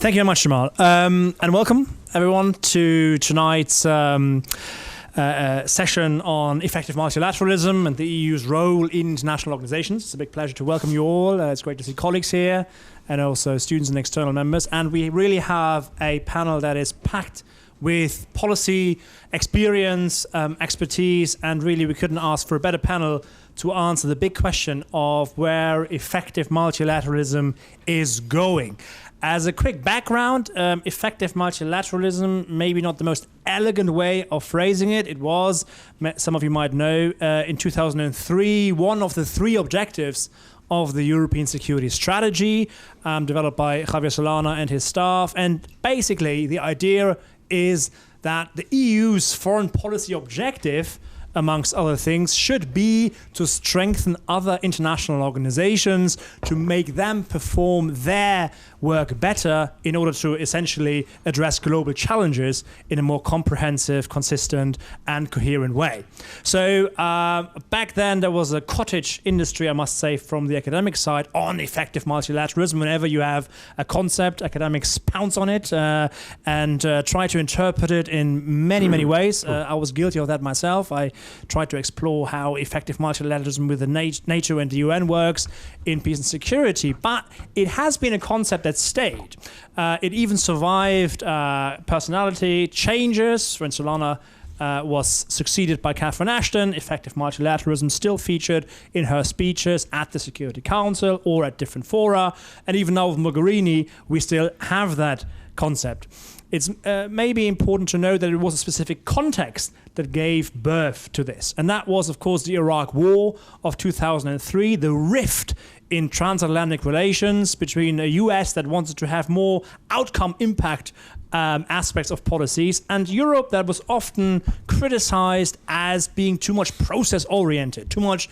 Thank you very much, Jamal. And welcome, everyone, to tonight's session on effective multilateralism and the EU's role in international organizations. It's a big pleasure to welcome you all. It's great to see colleagues here and also students and external members. And we really have a panel that is packed with policy, experience, expertise, and really we couldn't ask for a better panel to answer the big question of where effective multilateralism is going. As a quick background, effective multilateralism, maybe not the most elegant way of phrasing it. It was, some of you might know, in 2003, one of the three objectives of the European Security Strategy, developed by Javier Solana and his staff. And basically, the idea is that the EU's foreign policy objective, amongst other things, should be to strengthen other international organizations, to make them perform their work better in order to essentially address global challenges in a more comprehensive, consistent, and coherent way. So back then, there was a cottage industry, I must say, from the academic side on effective multilateralism. Whenever you have a concept, academics pounce on it and try to interpret it in many, many ways. I was guilty of that myself. I tried to explore how effective multilateralism with the NATO and the UN works in peace and security. But it has been a concept that stayed. It even survived personality changes. When Solana was succeeded by Catherine Ashton, effective multilateralism still featured in her speeches at the Security Council or at different fora. And even now with Mogherini, we still have that concept. It's maybe important to know that it was a specific context that gave birth to this. And that was, of course, the Iraq War of 2003, the rift in transatlantic relations between a US that wanted to have more outcome impact aspects of policies, and Europe that was often criticized as being too much process-oriented, too much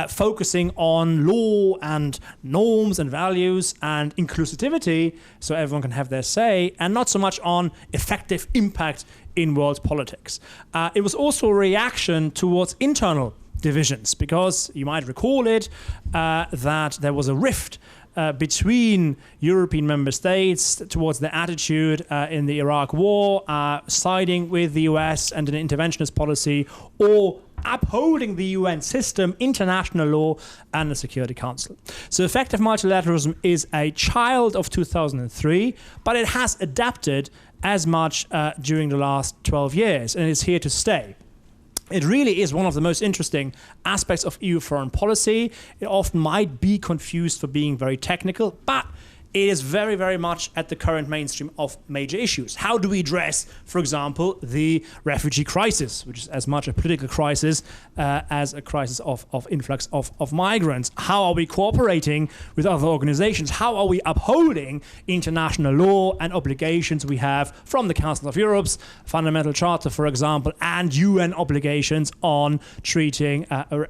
focusing on law and norms and values and inclusivity, so everyone can have their say, and not so much on effective impact in world politics. It was also a reaction towards internal divisions, because you might recall it, that there was a rift between European member states towards the attitude in the Iraq War, siding with the US and an interventionist policy, or upholding the UN system, international law, and the Security Council. So effective multilateralism is a child of 2003, but it has adapted as much during the last 12 years, and it's here to stay. It really is one of the most interesting aspects of EU foreign policy. It often might be confused for being very technical, but it is very, very much at the current mainstream of major issues. How do we address, for example, the refugee crisis, which is as much a political crisis as a crisis of influx of migrants? How are we cooperating with other organizations? How are we upholding international law and obligations we have from the Council of Europe's Fundamental Charter, for example, and UN obligations on treating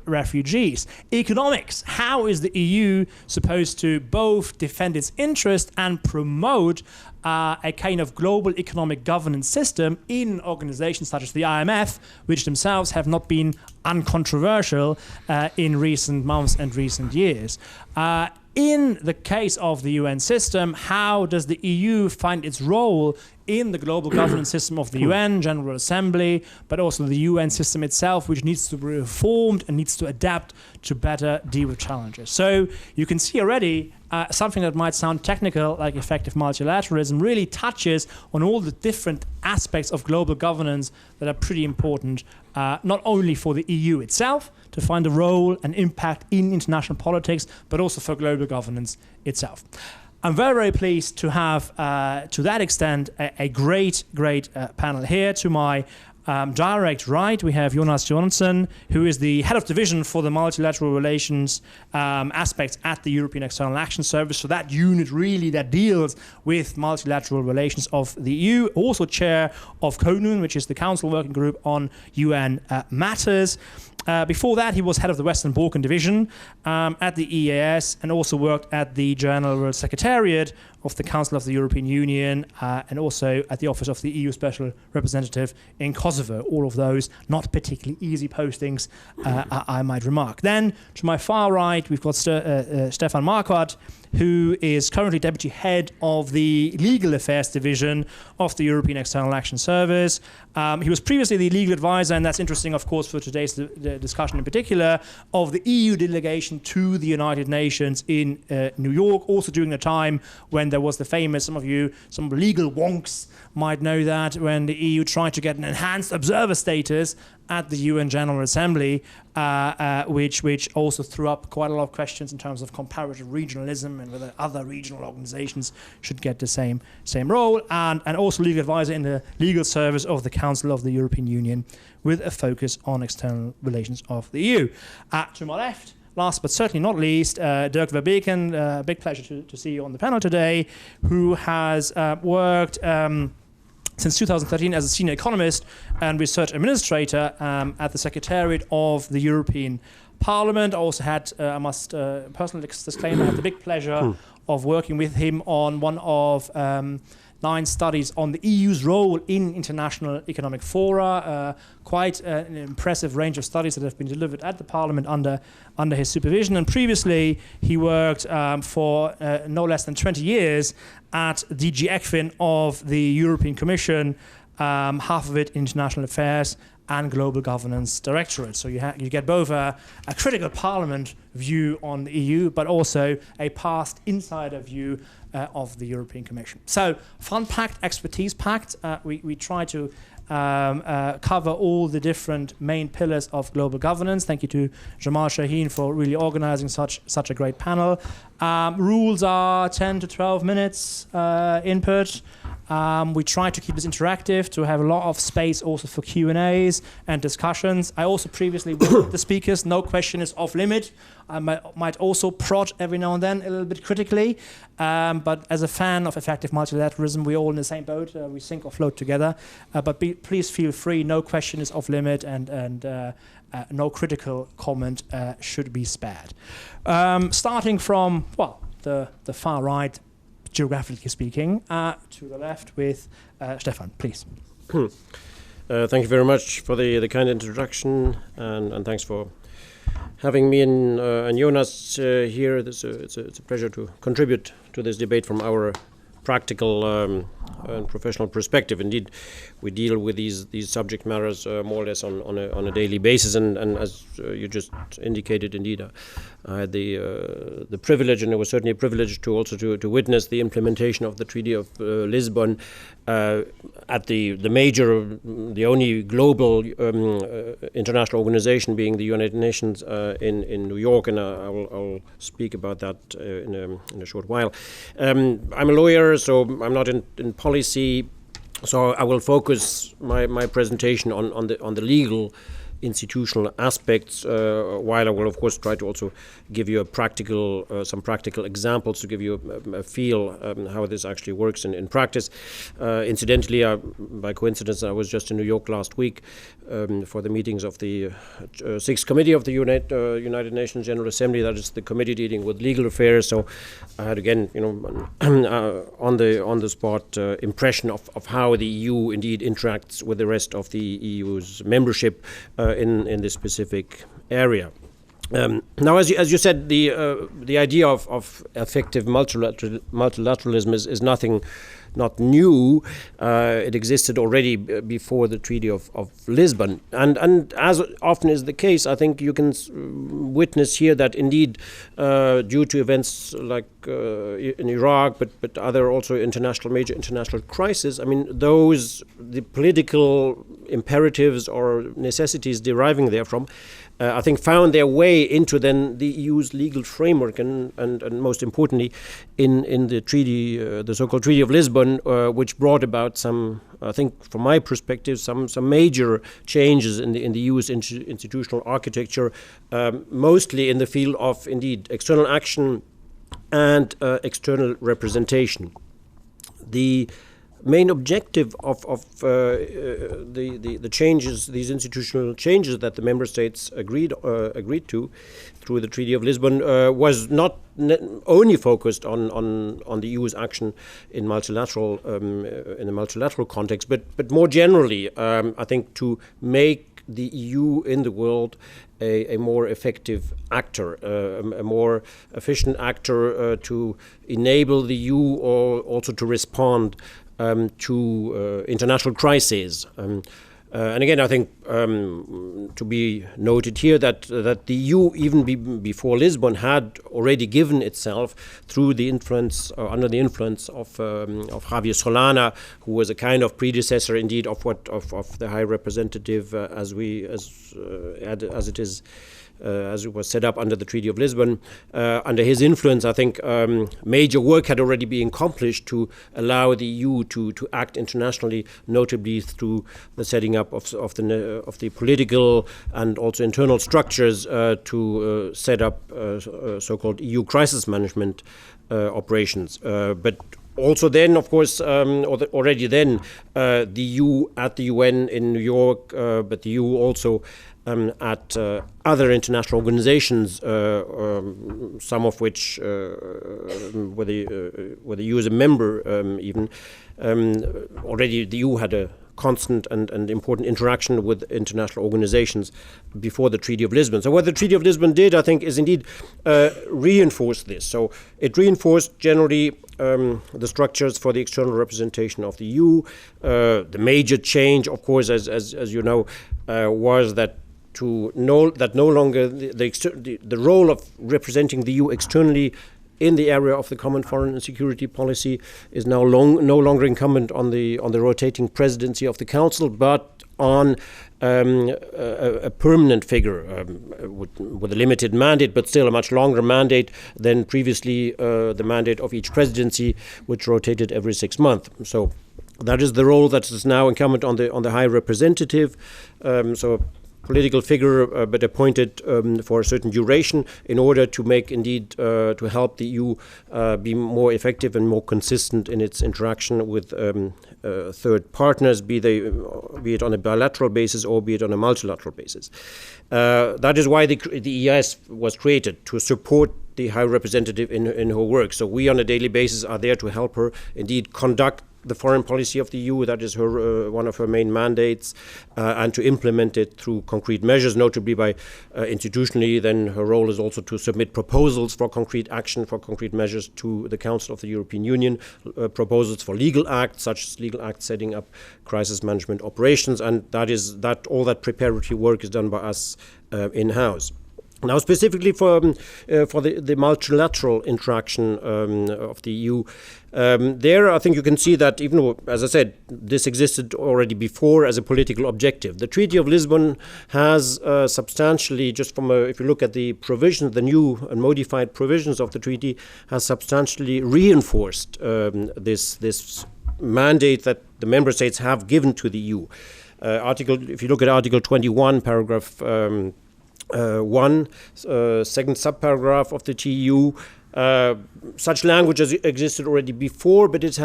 refugees? Economics. How is the EU supposed to both defend its interest and promote a kind of global economic governance system in organizations such as the IMF, which themselves have not been uncontroversial in recent months and recent years? In the case of the UN system, how does the EU find its role in the global governance system of the UN, General Assembly, but also the UN system itself, which needs to be reformed and needs to adapt to better deal with challenges? So you can see already something that might sound technical, like effective multilateralism, really touches on all the different aspects of global governance that are pretty important, not only for the EU itself, to find a role and impact in international politics, but also for global governance itself. I'm very, very pleased to have, to that extent, a great panel here. To my direct right, we have Jonas Johansson, who is the head of division for the multilateral relations aspects at the European External Action Service. So that unit really that deals with multilateral relations of the EU. Also chair of CONUN, which is the Council Working Group on UN Matters. Before that, he was head of the Western Balkan Division at the EAS, and also worked at the General Secretariat of the Council of the European Union, and also at the Office of the EU Special Representative in Kosovo. All of those not particularly easy postings, I might remark. Then, to my far right, we've got Stefan Marquardt, who is currently Deputy Head of the Legal Affairs Division of the European External Action Service. He was previously the legal advisor, and that's interesting, of course, for today's discussion in particular, of the EU delegation to the United Nations in New York, also during the time when there was the famous, some legal wonks might know that, when the EU tried to get an enhanced observer status at the UN General Assembly, which also threw up quite a lot of questions in terms of comparative regionalism and whether other regional organizations should get the same role, and also legal advisor in the legal service of the Council of the European Union, with a focus on external relations of the EU. To my left, last but certainly not least, Dirk Verbeke, big pleasure to see you on the panel today, who has worked since 2013 as a senior economist and research administrator at the Secretariat of the European Parliament. I also had, I must personally disclaim, I had the big pleasure of working with him on one of 9 studies on the EU's role in international economic fora. Quite an impressive range of studies that have been delivered at the Parliament under his supervision. And previously, he worked for no less than 20 years at DG ECFIN of the European Commission, half of it International Affairs and Global Governance Directorate. So you get both a critical Parliament view on the EU, but also a past insider view of the European Commission. So fun-packed, expertise-packed. We try to cover all the different main pillars of global governance. Thank you to Jamal Shaheen for really organizing such a great panel. Rules are 10 to 12 minutes input. We try to keep this interactive, to have a lot of space also for Q&As and discussions. I also previously warned the speakers, no question is off limit. I might also prod every now and then a little bit critically, but as a fan of effective multilateralism, we're all in the same boat. We sink or float together. But please feel free, no question is off limit, and no critical comment should be spared. Starting from, the far right, geographically speaking, to the left with Stefan, please. Thank you very much for the kind introduction, and thanks for having me and Jonas here. It's a pleasure to contribute to this debate from our practical and professional perspective. Indeed, we deal with these subject matters more or less on a daily basis, and as you just indicated, indeed, I had the privilege, and it was certainly a privilege to also to witness the implementation of the Treaty of Lisbon at the only global international organization being the United Nations in New York, and I'll speak about that in a short while. I'm a lawyer, so I'm not in policy, so I will focus my presentation on the legal institutional aspects, while I will of course try to also give you some practical examples to give you a feel how this actually works in practice. Incidentally, by coincidence, I was just in New York last week for the meetings of the 6th Committee of the United Nations General Assembly. That is the committee dealing with legal affairs. So I had again, on the spot impression of how the EU indeed interacts with the rest of the EU's membership in this specific area. Now, as you said, the idea of effective multilateralism is not new. It existed already before the Treaty of Lisbon, and as often is the case, I think you can witness here that indeed, due to events like in Iraq, but other also major international crises, I mean, the political imperatives or necessities deriving therefrom, I think, found their way into then the EU's legal framework, and most importantly, in the treaty, the so-called Treaty of Lisbon, which brought about some, I think, from my perspective, some major changes in the EU's institutional architecture, mostly in the field of indeed external action and external representation. The main objective of the changes, these institutional changes that the member states agreed to through the Treaty of Lisbon, was not only focused on the EU's action in the multilateral context, but more generally, I think, to make the EU in the world a more effective actor, a more efficient actor, to enable the EU also to respond to international crises. And again, I think to be noted here that the EU, even before Lisbon, had already given itself through the influence, under the influence of Javier Solana, who was a kind of predecessor, indeed, of the High Representative as it was set up under the Treaty of Lisbon. Under his influence, I think major work had already been accomplished to allow the EU to act internationally, notably through the setting up of the political and also internal structures to set up so-called EU crisis management operations. But also then, of course, already then, the EU at the UN in New York, but the EU also at other international organizations, some of which, where the EU is a member even, already the EU had a constant and important interaction with international organizations before the Treaty of Lisbon. So what the Treaty of Lisbon did, I think, is indeed reinforce this. So it reinforced generally the structures for the external representation of the EU. The major change, of course, as you know, was that no longer the role of representing the EU externally in the area of the common foreign and security policy is now no longer incumbent on the rotating presidency of the Council, but on a permanent figure with a limited mandate, but still a much longer mandate than previously the mandate of each presidency, which rotated every 6 months. So that is the role that is now incumbent on the High Representative. So political figure, but appointed for a certain duration in order to make, indeed, to help the EU be more effective and more consistent in its interaction with third partners, be it on a bilateral basis or be it on a multilateral basis. That is why the EIS was created, to support the High Representative in her work. So we on a daily basis are there to help her, indeed, conduct the foreign policy of the EU, that is her one of her main mandates, and to implement it through concrete measures, notably by institutionally. Then her role is also to submit proposals for concrete action, for concrete measures to the Council of the European Union, proposals for legal acts, such as legal acts setting up crisis management operations, and all that preparatory work is done by us in-house. Now, specifically for the multilateral interaction of the EU, there I think you can see that, even though, as I said, this existed already before as a political objective, the Treaty of Lisbon has substantially, if you look at the provisions, the new and modified provisions of the treaty, has substantially reinforced this mandate that the member states have given to the EU. If you look at Article 21, paragraph 1, second subparagraph of the TEU, such language has existed already before, but it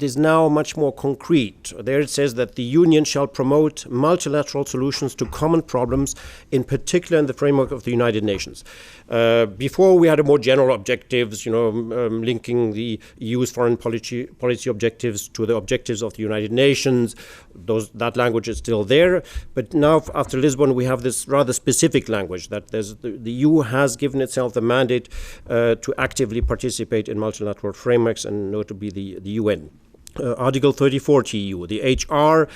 is now much more concrete. There it says that the Union shall promote multilateral solutions to common problems, in particular in the framework of the United Nations. Before we had a more general objectives, linking the EU's foreign policy objectives to the objectives of the United Nations. That language is still there, but now after Lisbon we have this rather specific language that the EU has given itself the mandate to actively participate in multilateral frameworks, and notably the UN. Article 34 TEU, the HR,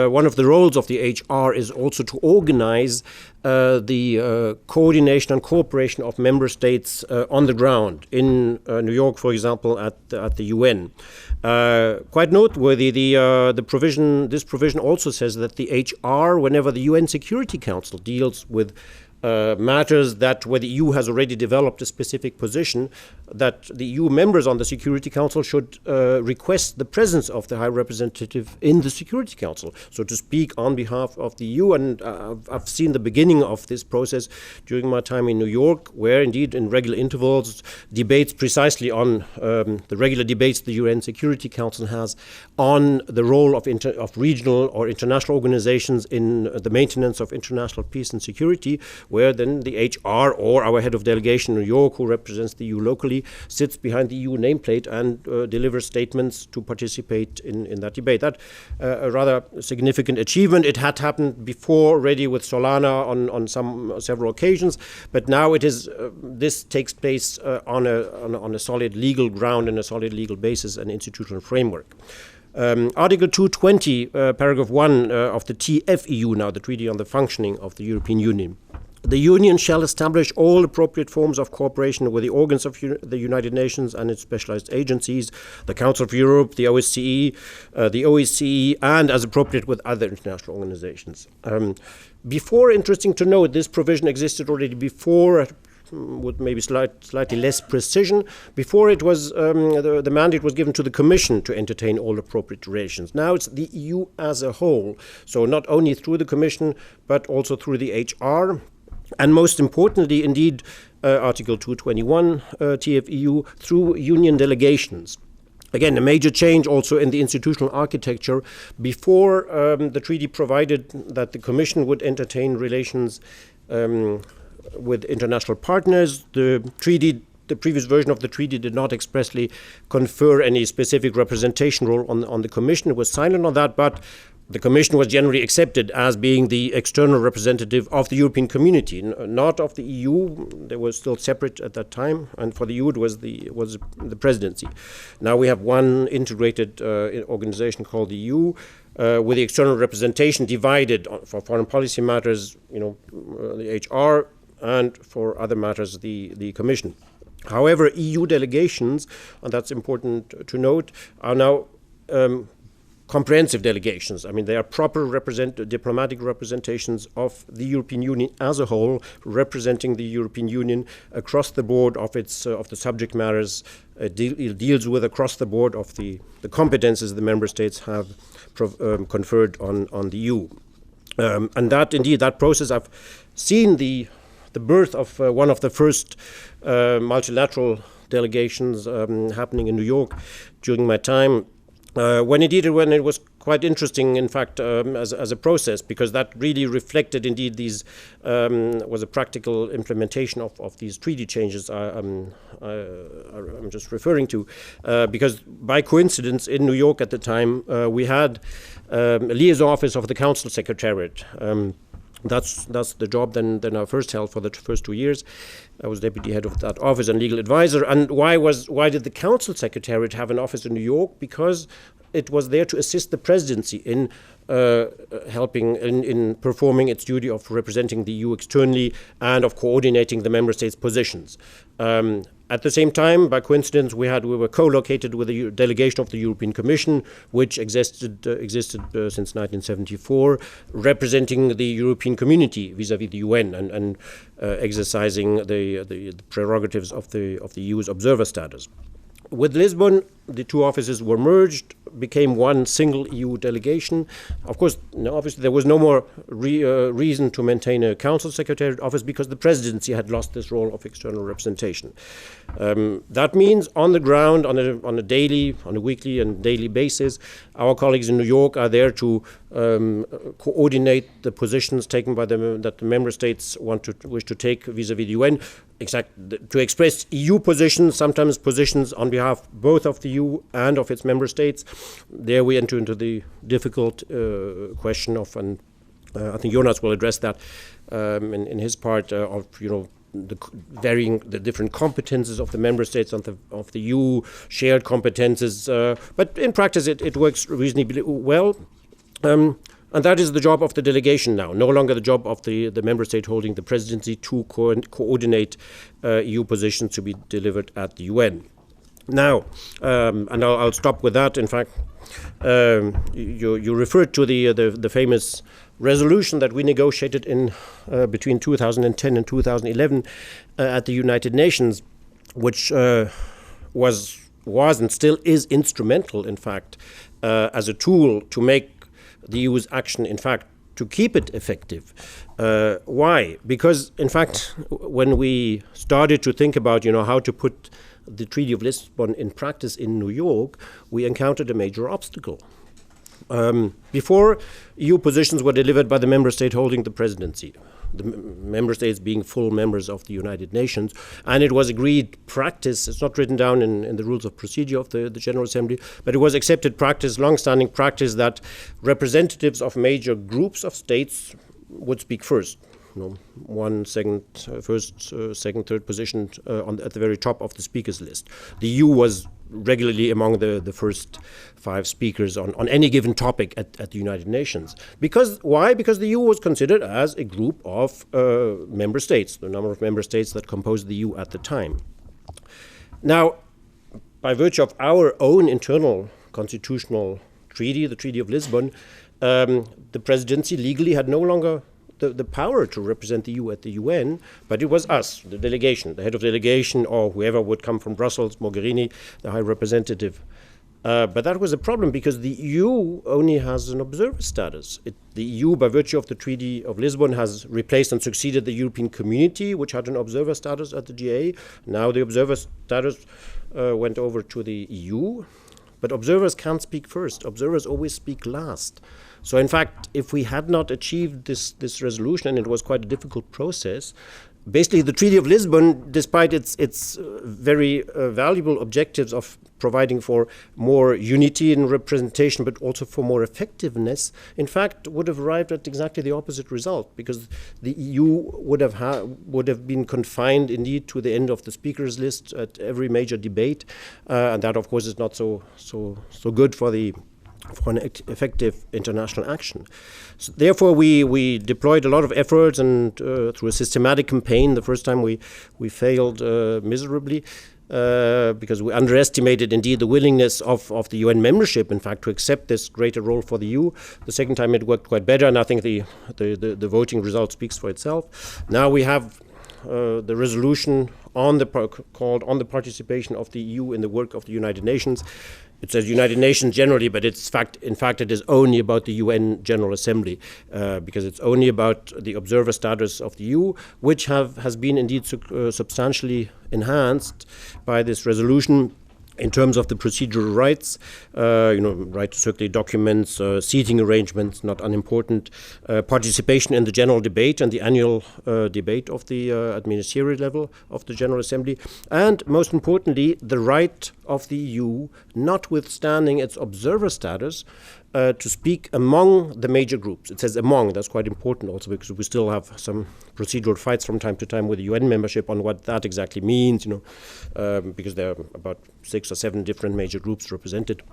one of the roles of the HR is also to organize the coordination and cooperation of member states on the ground in New York, for example, at the UN. Quite noteworthy, this provision also says that the HR, whenever the UN Security Council deals with matters that where the EU has already developed a specific position, that the EU members on the Security Council should request the presence of the High Representative in the Security Council, so to speak on behalf of the EU. And I've seen the beginning of this process during my time in New York, where indeed in regular intervals, debates precisely on the regular debates the UN Security Council has on the role of regional or international organizations in the maintenance of international peace and security, where then the HR or our head of delegation in New York, who represents the EU locally, sits behind the EU nameplate and delivers statements to participate in that debate. That a rather significant achievement. It had happened before already with Solana on several occasions, but now it is this takes place on a solid legal ground and a solid legal basis and institutional framework. Article 220, paragraph 1 of the TFEU, now the Treaty on the Functioning of the European Union. The Union shall establish all appropriate forms of cooperation with the organs of the United Nations and its specialized agencies, the Council of Europe, the OSCE, the OECE, and as appropriate with other international organizations. Before, interesting to note, this provision existed already before, with maybe slightly less precision. Before it was, the mandate was given to the Commission to entertain all appropriate relations. Now it's the EU as a whole, so not only through the Commission, but also through the HR. And most importantly, indeed, Article 221 TFEU, through union delegations. Again, a major change also in the institutional architecture. Before, the treaty provided that the Commission would entertain relations with international partners. The previous version of the treaty did not expressly confer any specific representation role on the Commission. It was silent on that, but the Commission was generally accepted as being the external representative of the European community, not of the EU. They were still separate at that time, and for the EU it was the presidency. Now we have one integrated organization called the EU, with the external representation divided for foreign policy matters, the HR, and for other matters, the Commission. However, EU delegations, and that's important to note, are now comprehensive delegations. I mean, they are proper diplomatic representations of the European Union as a whole, representing the European Union across the board of its of the subject matters it deals with, across the board of the competences the member states have conferred on the EU. And that process, I've seen the birth of one of the first multilateral delegations happening in New York during my time, when it was quite interesting, in fact, as a process, because that really reflected indeed was a practical implementation of these treaty changes I'm just referring to, because by coincidence in New York at the time we had a liaison office of the Council Secretariat. That's the job then I first held for the first 2 years. I was deputy head of that office and legal advisor. And why did the Council Secretariat have an office in New York? Because it was there to assist the presidency in helping in performing its duty of representing the EU externally and of coordinating the member states' positions. At the same time, by coincidence, we were co-located with the delegation of the European Commission, which existed since 1974, representing the European community vis-à-vis the UN and exercising the prerogatives of the EU's observer status. With Lisbon, the two offices were merged, became one single EU delegation. Of course, obviously there was no more reason to maintain a Council Secretariat office because the presidency had lost this role of external representation. That means on the ground, on a weekly and daily basis, our colleagues in New York are there to coordinate the positions taken by that the member states wish to take vis-à-vis the UN, to express EU positions, sometimes positions on behalf both of the EU and of its member states. There we enter into the difficult question of, and I think Jonas will address that in his part of the different competences of the member states of the EU, shared competences, but in practice it works reasonably well. And that is the job of the delegation now, no longer the job of the member state holding the presidency to coordinate EU positions to be delivered at the UN. Now, and I'll stop with that. In fact, you referred to the famous resolution that we negotiated in between 2010 and 2011 at the United Nations, which was and still is instrumental, in fact, as a tool to make the EU's action, in fact, to keep it effective. Why? Because, in fact, when we started to think about, how to put the Treaty of Lisbon in practice in New York, we encountered a major obstacle. Before, EU positions were delivered by the member state holding the presidency, the member states being full members of the United Nations, and it was agreed practice. It's not written down in the rules of procedure of the General Assembly, but it was accepted practice, long-standing practice, that representatives of major groups of states would speak first. First, second, third position at the very top of the speakers list. The EU was regularly among the first 5 speakers on any given topic at the United Nations. Why? Because the EU was considered as a group of member states, the number of member states that composed the EU at the time. Now, by virtue of our own internal constitutional treaty, the Treaty of Lisbon, the presidency legally had no longer the power to represent the EU at the UN, but it was us, the delegation, the head of delegation, or whoever would come from Brussels, Mogherini, the High Representative. But that was a problem because the EU only has an observer status. The EU, by virtue of the Treaty of Lisbon, has replaced and succeeded the European Community, which had an observer status at the GA. Now the observer status went over to the EU. But observers can't speak first. Observers always speak last. So, in fact, if we had not achieved this resolution, and it was quite a difficult process, basically the Treaty of Lisbon, despite its very valuable objectives of providing for more unity in representation, but also for more effectiveness, in fact, would have arrived at exactly the opposite result, because the EU would have been confined indeed to the end of the speakers list at every major debate, and that, of course, is not so good for an effective international action. So therefore, we deployed a lot of efforts, and through a systematic campaign. The first time we failed miserably because we underestimated indeed the willingness of the UN membership, in fact, to accept this greater role for the EU. The second time it worked quite better, and I think the voting result speaks for itself. Now we have the resolution called on the participation of the EU in the work of the United Nations. It says United Nations generally, but in fact it is only about the UN General Assembly, because it's only about the observer status of the EU, which has been indeed substantially enhanced by this resolution in terms of the procedural rights, right to circulate documents, seating arrangements, not unimportant, participation in the general debate and the annual debate of the administrative level of the General Assembly, and most importantly, the right of the EU, notwithstanding its observer status, to speak among the major groups. It says among. That's quite important also, because we still have some procedural fights from time to time with the UN membership on what that exactly means, because there are about 6 or 7 different major groups represented.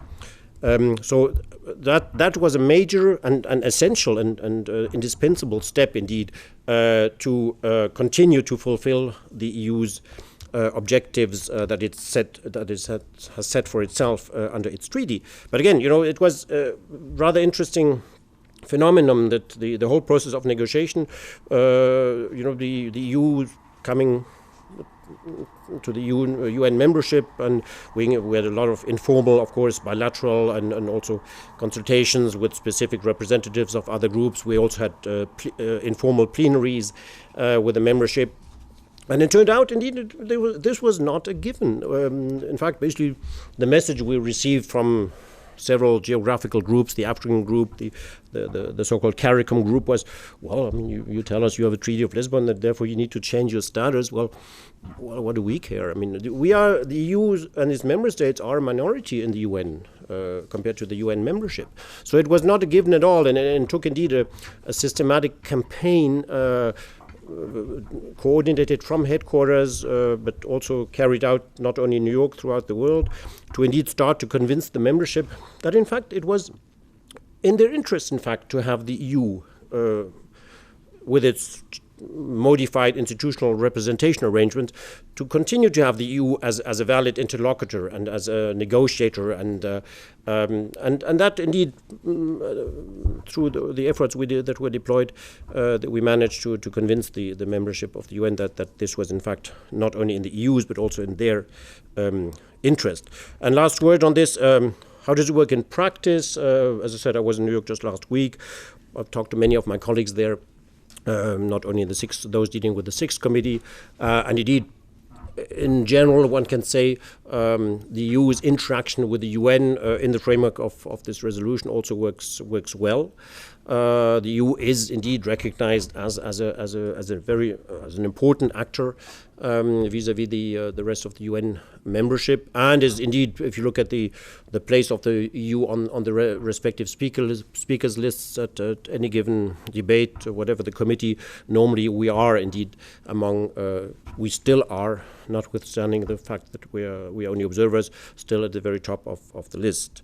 So that was a major and essential and indispensable step indeed to continue to fulfill the EU's objectives that it has set for itself under its treaty. But again, it was a rather interesting phenomenon that the whole process of negotiation, the EU coming to the UN membership, and we had a lot of informal, of course, bilateral and also consultations with specific representatives of other groups. We also had informal plenaries with the membership. And it turned out, indeed, this was not a given. In fact, basically, the message we received from several geographical groups, the African group, the so-called CARICOM group, was, well, I mean, you tell us you have a Treaty of Lisbon, that therefore you need to change your status. Well, what do we care? I mean, the EU and its member states are a minority in the UN compared to the UN membership. So it was not a given at all, and took indeed a systematic campaign coordinated from headquarters, but also carried out not only in New York, throughout the world, to indeed start to convince the membership that, in fact, it was in their interest, in fact, to have the EU with its modified institutional representation arrangement to continue to have the EU as a valid interlocutor and as a negotiator, and that indeed through the efforts that were deployed, that we managed to convince the membership of the UN that this was in fact not only in the EU's but also in their interest. And last word on this. How does it work in practice? As I said, I was in New York just last week. I've talked to many of my colleagues there, not only in those dealing with the Sixth Committee, and indeed, in general, one can say the EU's interaction with the UN in the framework of this resolution also works well. The EU is indeed recognized as an important actor vis-à-vis the rest of the UN membership, and is indeed, if you look at the place of the EU on the respective speakers lists at any given debate, or whatever the committee, normally we are indeed among. We still are, notwithstanding the fact that we are only observers, still at the very top of the list.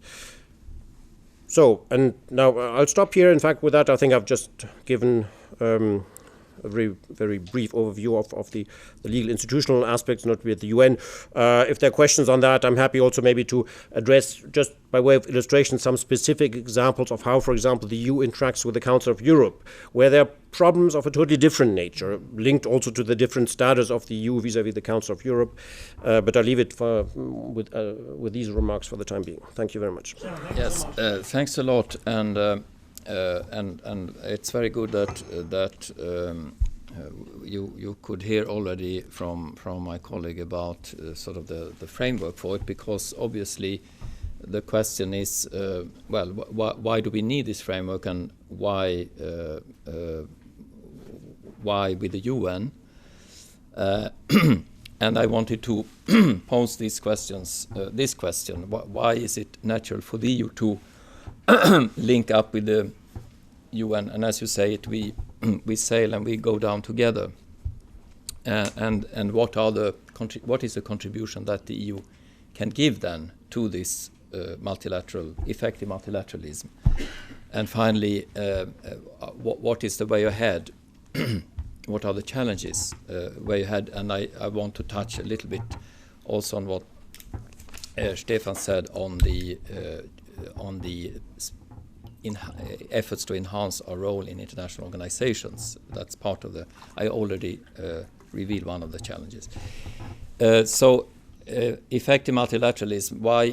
So, and now I'll stop here. In fact, with that, I think I've just given a very, very brief overview of the legal institutional aspects, not with the UN. If there are questions on that, I'm happy also maybe to address, just by way of illustration, some specific examples of how, for example, the EU interacts with the Council of Europe, where there are problems of a totally different nature, linked also to the different status of the EU vis-à-vis the Council of Europe. But I'll leave it with these remarks for the time being. Thank you very much. Yes, thanks a lot, and it's very good that you could hear already from my colleague about sort of the framework for it, because obviously the question is, why do we need this framework, and why with the UN? And I wanted to pose these questions. This question: why is it natural for the EU to link up with the UN? And as you say, we sail and we go down together. And what is the contribution that the EU can give then to this effective multilateralism? And finally, what is the way ahead? What are the challenges way ahead? And I want to touch a little bit also on what Stefan said on the efforts to enhance our role in international organizations. That's part of I already revealed one of the challenges. Effective multilateralism, why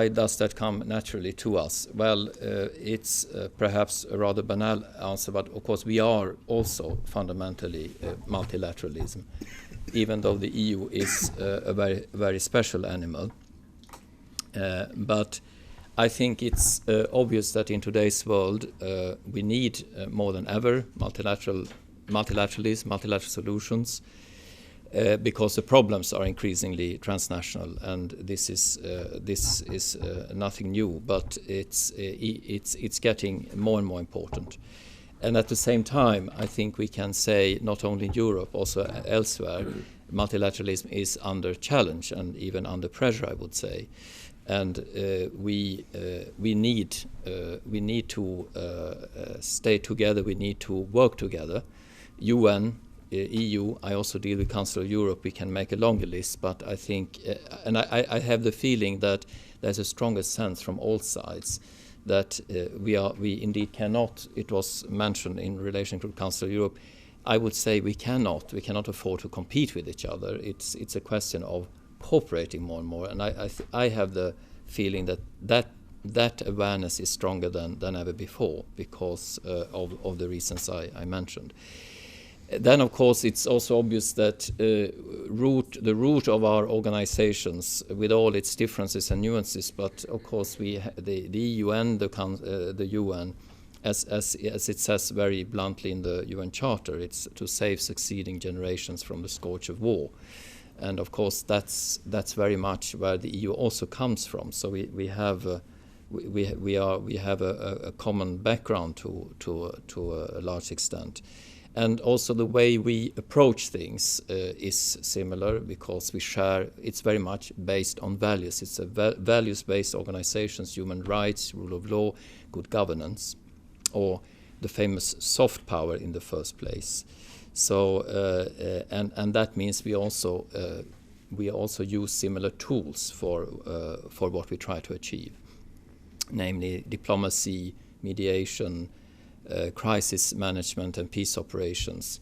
does that come naturally to us? Well, it's perhaps a rather banal answer, but of course we are also fundamentally multilateralism, even though the EU is a very, very special animal. But I think it's obvious that in today's world we need more than ever multilateralism, multilateral solutions, because the problems are increasingly transnational, and this is nothing new, but it's getting more and more important. And at the same time, I think we can say, not only in Europe, also elsewhere, multilateralism is under challenge and even under pressure, I would say. And we need to stay together. We need to work together. UN, EU. I also deal with Council of Europe. We can make a longer list, but I think, and I have the feeling that there's a stronger sense from all sides that we indeed cannot. It was mentioned in relation to Council of Europe. I would say we cannot afford to compete with each other. It's a question of cooperating more and more, and I have the feeling that awareness is stronger than ever before because of the reasons I mentioned. Then, of course, it's also obvious that the root of our organizations, with all its differences and nuances, but of course the EU and the UN, as it says very bluntly in the UN Charter, it's to save succeeding generations from the scourge of war. And of course, that's very much where the EU also comes from. So we have a common background to a large extent, and also the way we approach things is similar because we share. It's very much based on values. It's a values-based organizations: human rights, rule of law, good governance, or the famous soft power in the first place. So and that means we also use similar tools for what we try to achieve, namely diplomacy, mediation, crisis management, and peace operations.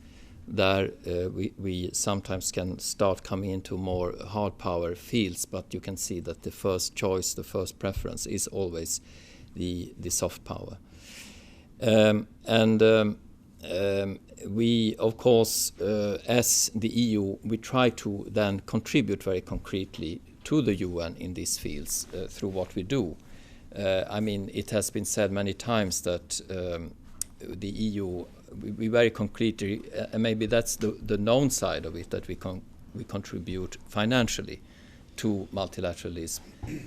There we sometimes can start coming into more hard power fields, but you can see that the first choice, the first preference is always the soft power. We, of course, as the EU, we try to then contribute very concretely to the UN in these fields through what we do. I mean, it has been said many times that the EU, we very concretely, and maybe that's the known side of it, that we contribute financially to multilateralism,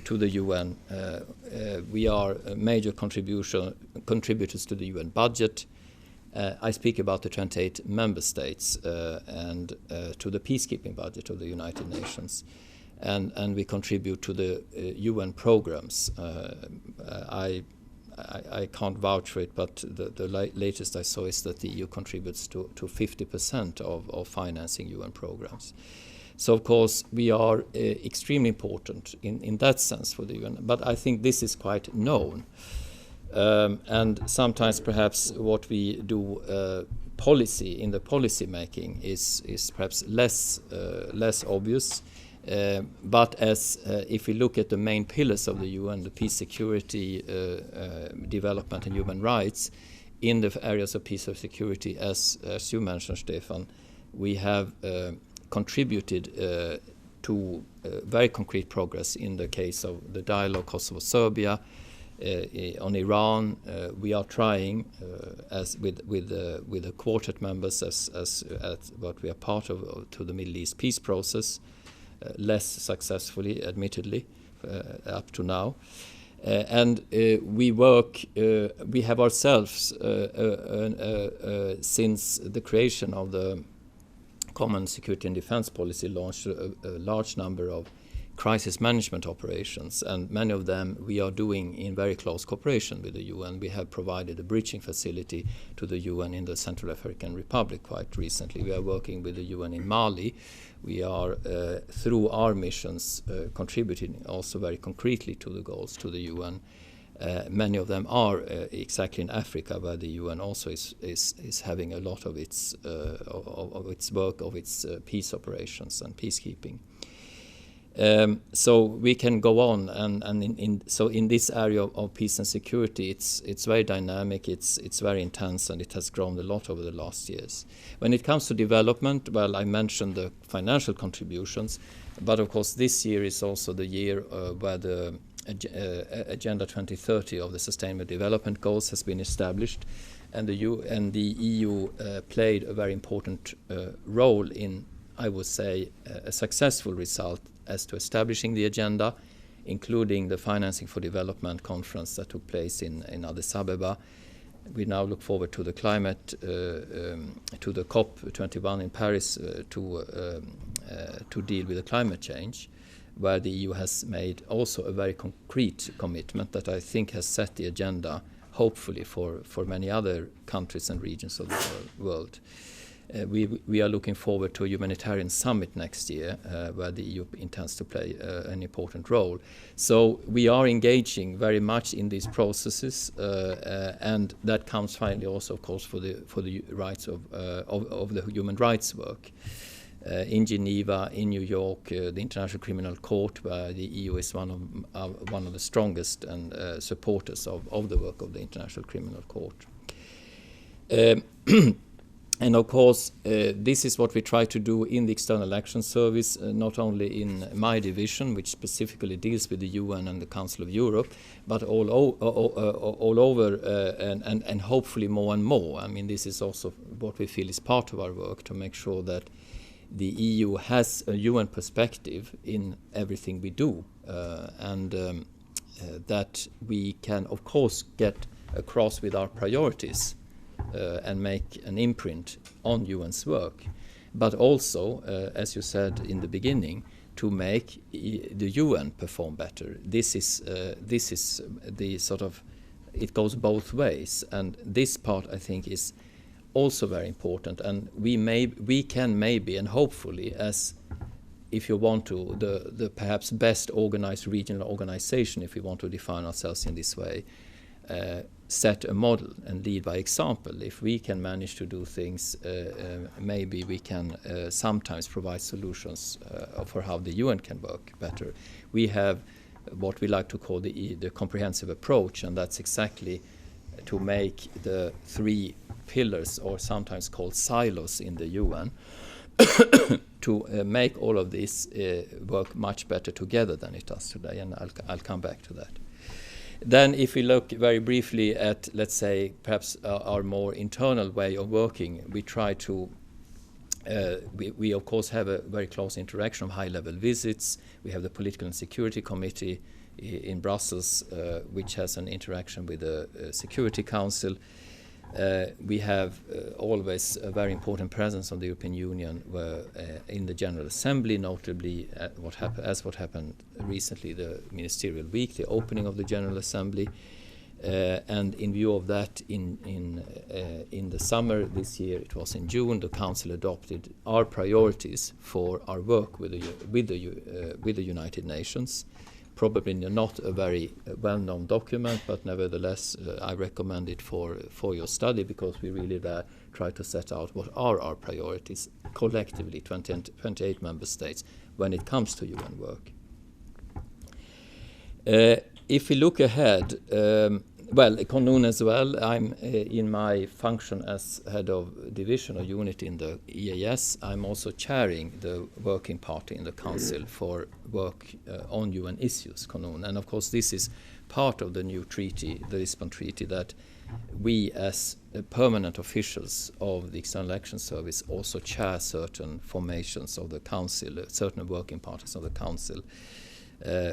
to the UN. We are major contributors to the UN budget. I speak about the 28 member states and to the peacekeeping budget of the United Nations. And we contribute to the UN programs. I can't vouch for it, but the latest I saw is that the EU contributes to 50% of financing UN programs. So, of course, we are extremely important in that sense for the UN. But I think this is quite known. And sometimes perhaps what we do policy in the policy making is perhaps less obvious. But as if we look at the main pillars of the UN, the peace, security, development, and human rights, in the areas of peace and security, as you mentioned, Stefan, we have contributed to very concrete progress in the case of the dialogue Kosovo-Serbia. On Iran, we are trying, as with the quartet members, as what we are part of, to the Middle East peace process, less successfully, admittedly, up to now. And we work, we have ourselves, since the creation of the Common Security and Defense Policy, launched a large number of crisis management operations, and many of them we are doing in very close cooperation with the UN. We have provided a bridging facility to the UN in the Central African Republic quite recently. We are working with the UN in Mali. We are, through our missions, contributing also very concretely to the goals to the UN. Many of them are exactly in Africa, where the UN also is having a lot of its work, of its peace operations and peacekeeping. So we can go on, and so in this area of peace and security, it's very dynamic, it's very intense, and it has grown a lot over the last years. When it comes to development, well, I mentioned the financial contributions, but of course this year is also the year where the Agenda 2030 of the Sustainable Development Goals has been established, and the EU played a very important role in, I would say, a successful result as to establishing the agenda, including the Financing for Development conference that took place in Addis Ababa. We now look forward to the climate, to the COP21 in Paris to deal with the climate change, where the EU has made also a very concrete commitment that I think has set the agenda, hopefully, for many other countries and regions of the world. We are looking forward to a humanitarian summit next year, where the EU intends to play an important role. So we are engaging very much in these processes, and that comes finally also, of course, for the rights of the human rights work. In Geneva, in New York, the International Criminal Court, where the EU is one of the strongest and supporters of the work of the International Criminal Court. And of course, this is what we try to do in the External Action Service, not only in my division, which specifically deals with the UN and the Council of Europe, but all over, and hopefully more and more. I mean, this is also what we feel is part of our work, to make sure that the EU has a UN perspective in everything we do, and that we can, of course, get across with our priorities. And make an imprint on UN's work, but also, as you said in the beginning, to make the UN perform better. This is the sort of, it goes both ways, and this part I think is also very important, and we can maybe and hopefully, as if you want to, the perhaps best organized regional organization, if we want to define ourselves in this way, set a model and lead by example. If we can manage to do things, maybe we can sometimes provide solutions for how the UN can work better. We have what we like to call the comprehensive approach, and that's exactly to make the 3 pillars, or sometimes called silos in the UN, to make all of this work much better together than it does today, and I'll come back to that. Then if we look very briefly at, let's say, perhaps our more internal way of working, we try to, we of course have a very close interaction of high-level visits. We have the Political and Security Committee in Brussels, which has an interaction with the Security Council. We have always a very important presence of the European Union in the General Assembly, notably what happened recently, the Ministerial Week, the opening of the General Assembly. And in view of that, in the summer this year, it was in June, the Council adopted our priorities for our work with the United Nations. Probably not a very well-known document, but nevertheless, I recommend it for your study, because we really there try to set out what are our priorities collectively, 28 member states, when it comes to UN work. If we look ahead, Konun as well, I'm in my function as head of division or unit in the EAS, I'm also chairing the working party in the Council for work on UN issues, Konun. And of course this is part of the new treaty, the Lisbon Treaty, that we as permanent officials of the External Action Service also chair certain formations of the Council, certain working parties of the Council,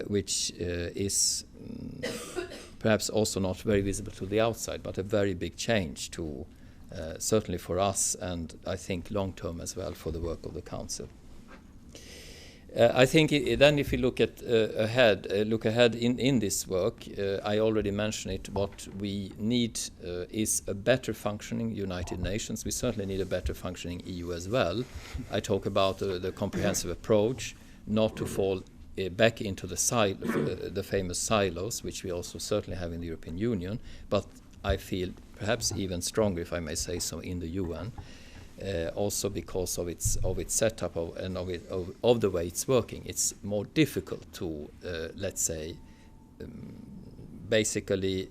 which is perhaps also not very visible to the outside, but a very big change to certainly for us, and I think long-term as well for the work of the Council. I think then if you look at look ahead in this work, I already mentioned it, what we need is a better functioning United Nations. We certainly need a better functioning EU as well. I talk about the comprehensive approach, not to fall back into the famous silos, which we also certainly have in the European Union, but I feel perhaps even stronger, if I may say so, in the UN, also because of its setup and of the way it's working. It's more difficult to, let's say, basically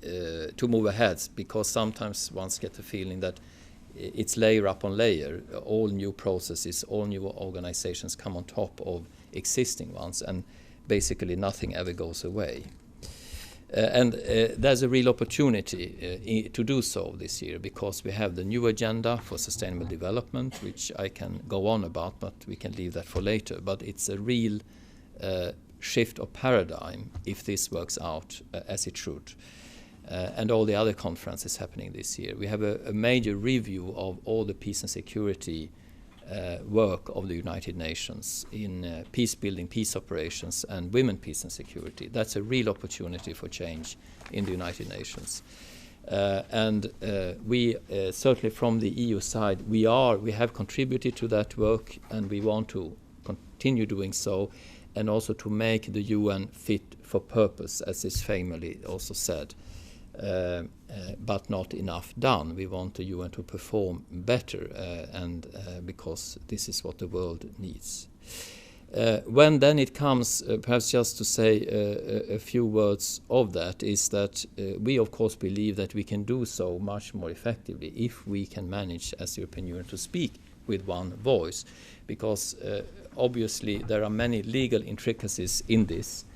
to move ahead, because sometimes one gets the feeling that it's layer upon layer. All new processes, all new organizations come on top of existing ones, and basically nothing ever goes away. And there's a real opportunity to do so this year, because we have the new agenda for sustainable development, which I can go on about, but we can leave that for later. But it's a real shift of paradigm if this works out as it should. And all the other conferences happening this year. We have a major review of all the peace and security work of the United Nations in peace building, peace operations, and women, peace and security. That's a real opportunity for change in the United Nations. And we certainly from the EU side, we have contributed to that work, and we want to continue doing so, and also to make the UN fit for purpose, as is famously also said. But not enough done. We want the UN to perform better, and because this is what the world needs. When then it comes, perhaps just to say a few words of that, is that we of course believe that we can do so much more effectively if we can manage as the European Union to speak with one voice, because obviously there are many legal intricacies in this.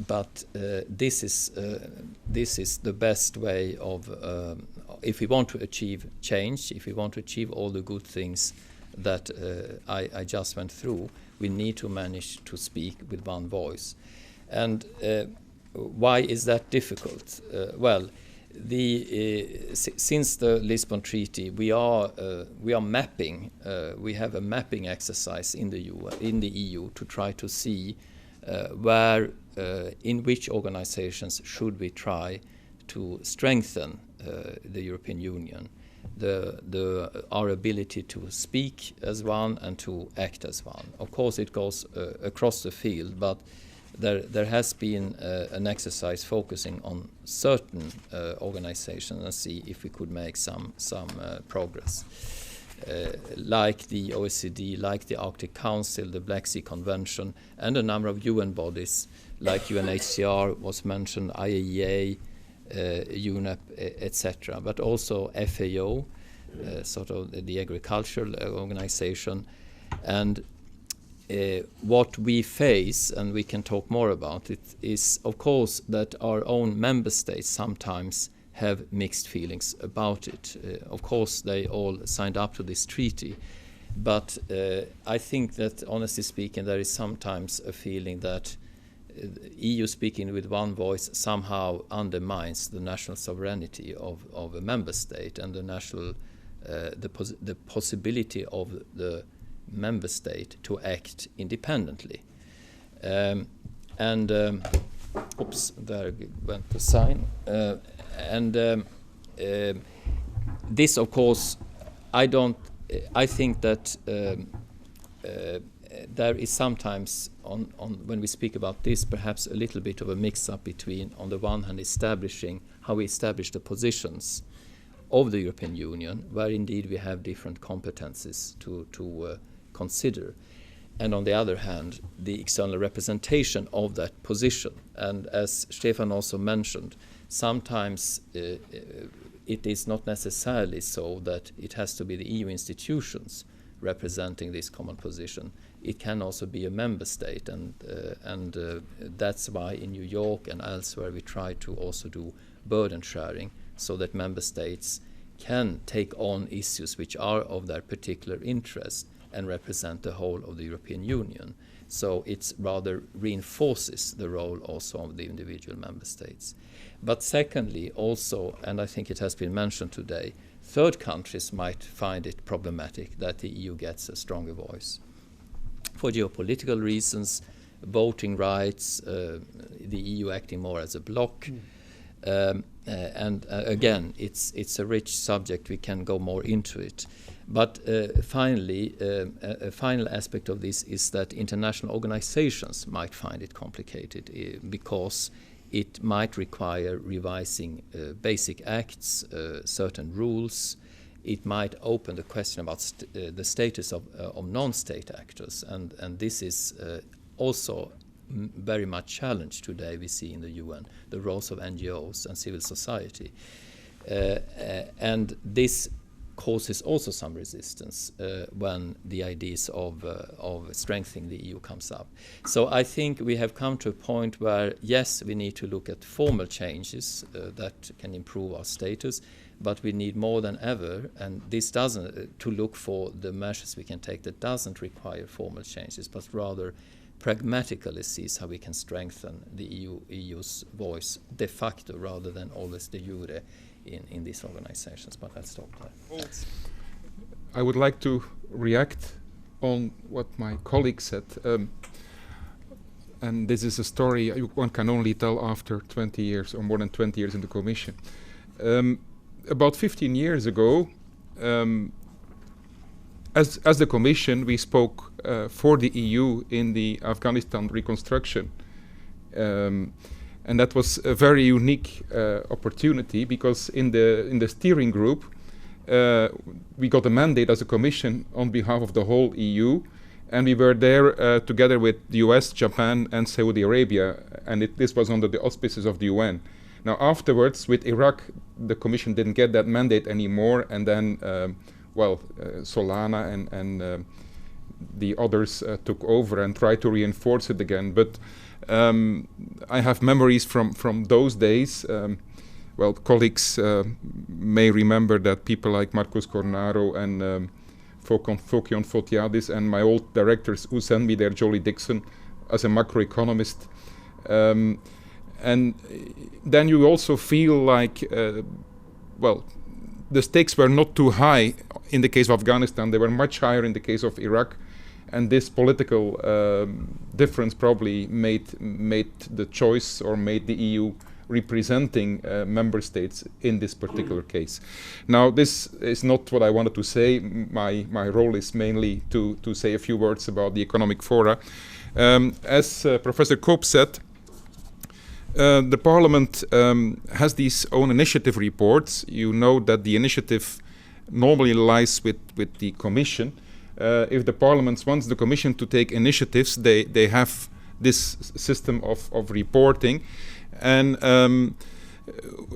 But this is the best way of if we want to achieve change, if we want to achieve all the good things that I just went through, we need to manage to speak with one voice. And why is that difficult? Well, since the Lisbon Treaty, we are mapping. We have a mapping exercise in the EU to try to see where, in which organizations should we try to strengthen the European Union. Our ability to speak as one and to act as one. Of course, it goes across the field, but there has been an exercise focusing on certain organizations and see if we could make some progress. Like the OECD, like the Arctic Council, the Black Sea Convention, and a number of UN bodies like UNHCR was mentioned, IAEA, UNEP, etc., but also FAO, sort of the agricultural organization. And what we face, and we can talk more about it, is of course that our own member states sometimes have mixed feelings about it. Of course, they all signed up to this treaty, but I think that, honestly speaking, there is sometimes a feeling that EU speaking with one voice somehow undermines the national sovereignty of a member state and the national the possibility of the member state to act independently. Oops, there went the sign. This, of course, I think that there is sometimes, when we speak about this, perhaps a little bit of a mix-up between, on the one hand, how we establish the positions of the European Union, where indeed we have different competencies to consider, and on the other hand, the external representation of that position. And as Stefan also mentioned, sometimes it is not necessarily so that it has to be the EU institutions representing this common position. It can also be a member state, and that's why in New York and elsewhere we try to also do burden sharing, so that member states can take on issues which are of their particular interest and represent the whole of the European Union. So it rather reinforces the role also of the individual member states. But secondly, also, and I think it has been mentioned today, third countries might find it problematic that the EU gets a stronger voice. For geopolitical reasons, voting rights, the EU acting more as a bloc. Again, it's a rich subject, we can go more into it. But finally, a final aspect of this is that international organizations might find it complicated because it might require revising basic acts, certain rules. It might open the question about the status of non-state actors, and this is also very much challenged today. We see in the UN the roles of NGOs and civil society, and this causes also some resistance when the ideas of strengthening the EU comes up. So I think we have come to a point where, yes, we need to look at formal changes that can improve our status, but we need more than ever, and this doesn't, to look for the measures we can take that doesn't require formal changes, but rather pragmatically sees how we can strengthen the EU's voice de facto rather than always de jure in these organizations. But I'll stop there. I would like to react on what my colleague said. And this is a story one can only tell after 20 years or more than 20 years in the Commission. About 15 years ago, as the Commission, we spoke for the EU in the Afghanistan reconstruction. And that was a very unique opportunity, because in the steering group, we got a mandate as a Commission on behalf of the whole EU, and we were there together with the US, Japan, and Saudi Arabia, and this was under the auspices of the UN. Now afterwards, with Iraq, the Commission didn't get that mandate anymore, and then, Solana and the others took over and tried to reinforce it again. But I have memories from those days. Colleagues may remember that people like Marcos Cornaro and Fokion Fotiadis and my old directors who sent me there, Jolie Dixon, as a macroeconomist. And then you also feel like, the stakes were not too high in the case of Afghanistan. They were much higher in the case of Iraq. And this political difference probably made the choice, or made the EU representing member states in this particular case. Now, this is not what I wanted to say. My role is mainly to say a few words about the economic fora. As Professor Koop said, the Parliament has these own initiative reports. You know that the initiative normally lies with the Commission. If the Parliament wants the Commission to take initiatives, they have this system of reporting. And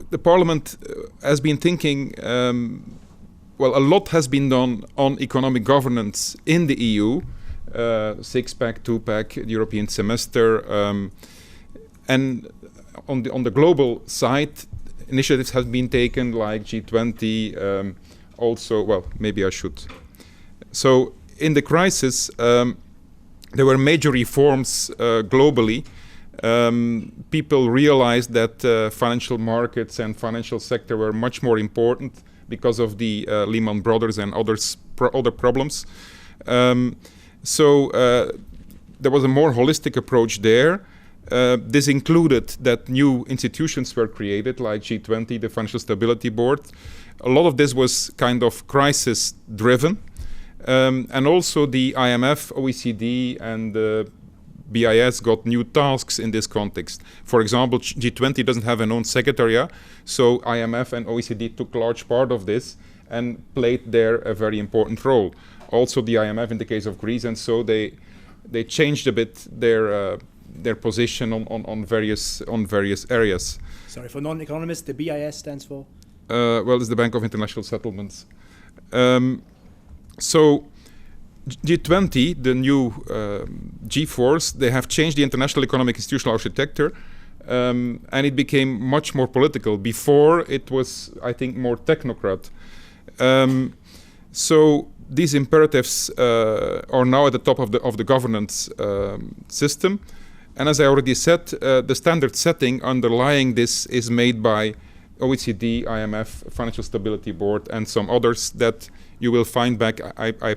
the Parliament has been thinking, well, a lot has been done on economic governance in the EU, six-pack, two-pack, the European semester, and on the global side, initiatives have been taken like G20, also, well, maybe I should. So in the crisis, there were major reforms globally. People realized that financial markets and financial sector were much more important because of the Lehman Brothers and other problems. So there was a more holistic approach there. This included that new institutions were created, like G20, the Financial Stability Board. A lot of this was kind of crisis-driven. And also the IMF, OECD, and the BIS got new tasks in this context. For example, G20 doesn't have an own secretariat, so IMF and OECD took large part of this and played there a very important role. Also the IMF in the case of Greece, and so they changed a bit their position on various areas. Sorry, for non-economists, the BIS stands for? Well, it's the Bank of International Settlements. So G20, the new G-force, they have changed the international economic institutional architecture, and it became much more political. Before, it was, I think, more technocrat. So these imperatives are now at the top of the governance system. And as I already said, the standard setting underlying this is made by OECD, IMF, Financial Stability Board, and some others that you will find back. I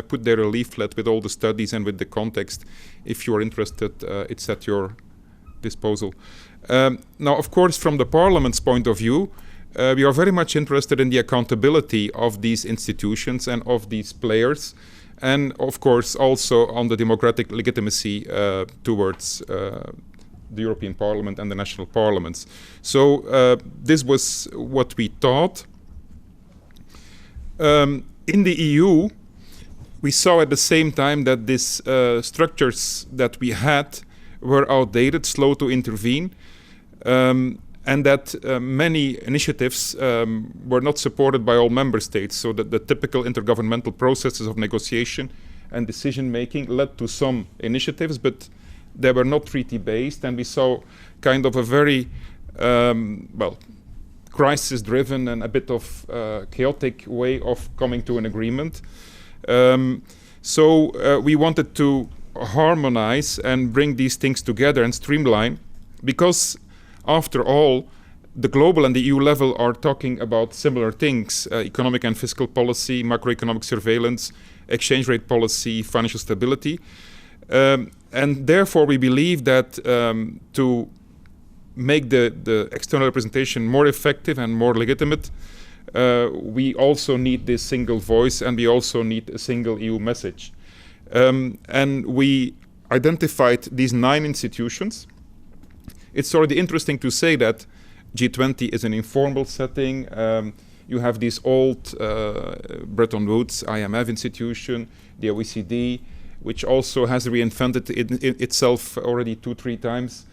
put there a leaflet with all the studies and with the context. If you are interested, it's at your disposal. Now, of course, from the Parliament's point of view, we are very much interested in the accountability of these institutions and of these players, and of course also on the democratic legitimacy towards the European Parliament and the national parliaments. So this was what we thought. In the EU, we saw at the same time that these structures that we had were outdated, slow to intervene, and that many initiatives were not supported by all member states, so that the typical intergovernmental processes of negotiation and decision-making led to some initiatives, but they were not treaty-based, and we saw kind of a very, crisis-driven and a bit of chaotic way of coming to an agreement. So we wanted to harmonize and bring these things together and streamline, because after all, the global and the EU level are talking about similar things: economic and fiscal policy, macroeconomic surveillance, exchange rate policy, financial stability. And therefore we believe that to make the external representation more effective and more legitimate, we also need this single voice, and we also need a single EU message. And we identified these 9 institutions. It's already interesting to say that G20 is an informal setting. You have this old Bretton Woods IMF institution, the OECD, which also has reinvented itself already 2-3 times,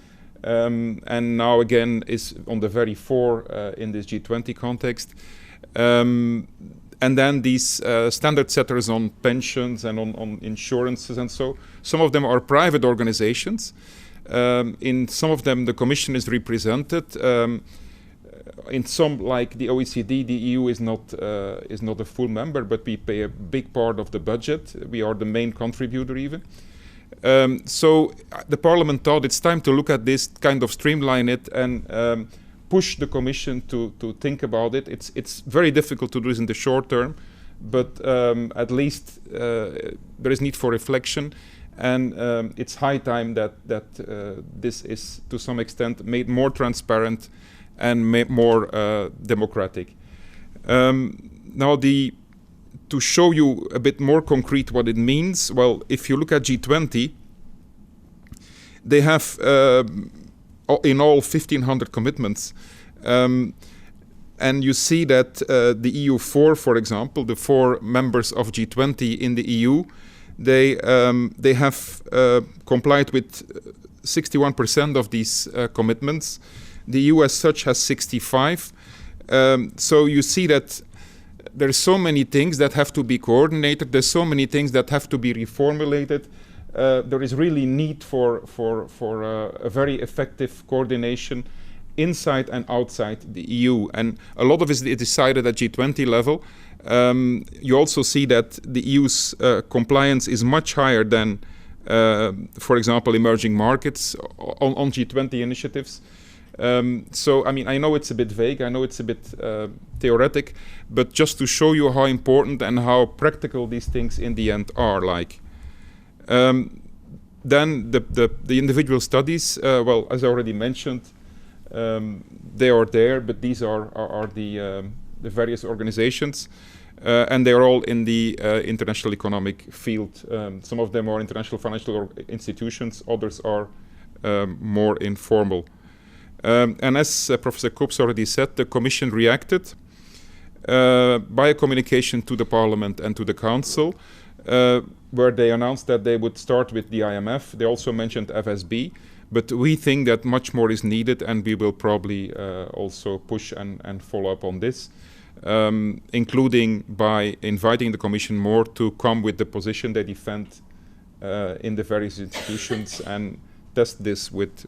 and now again is on the very fore in this G20 context. And then these standard setters on pensions and on insurances, and so some of them are private organizations. In some of them the Commission is represented. In some, like the OECD, the EU is not a full member, but we pay a big part of the budget. We are the main contributor even. So the Parliament thought it's time to look at this, kind of streamline it, and push the Commission to think about it. It's very difficult to do this in the short term, but at least there is need for reflection. and it's high time that this is to some extent made more transparent and made more democratic. Now, to show you a bit more concrete what it means, well, if you look at G20, they have in all 1,500 commitments. And you see that the EU4, for example, the 4 members of G20 in the EU, they have complied with 61% of these commitments. The EU as such has 65. So you see that there's so many things that have to be coordinated. There's so many things that have to be reformulated. There is really need for a very effective coordination inside and outside the EU. And a lot of it is decided at G20 level. You also see that the EU's compliance is much higher than, for example, emerging markets on G20 initiatives. So, I mean, I know it's a bit vague, I know it's a bit theoretic, but just to show you how important and how practical these things in the end are like. Then the individual studies, well, as I already mentioned, they are there, but these are the various organizations, and they are all in the international economic field. Some of them are international financial institutions, others are more informal. And as Professor Kops already said, the Commission reacted by a communication to the Parliament and to the Council, where they announced that they would start with the IMF. They also mentioned FSB, but we think that much more is needed, and we will probably also push and follow up on this, including by inviting the Commission more to come with the position they defend in the various institutions and test this with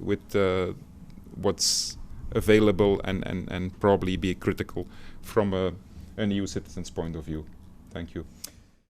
what's available and probably be critical from an EU citizen's point of view. Thank you.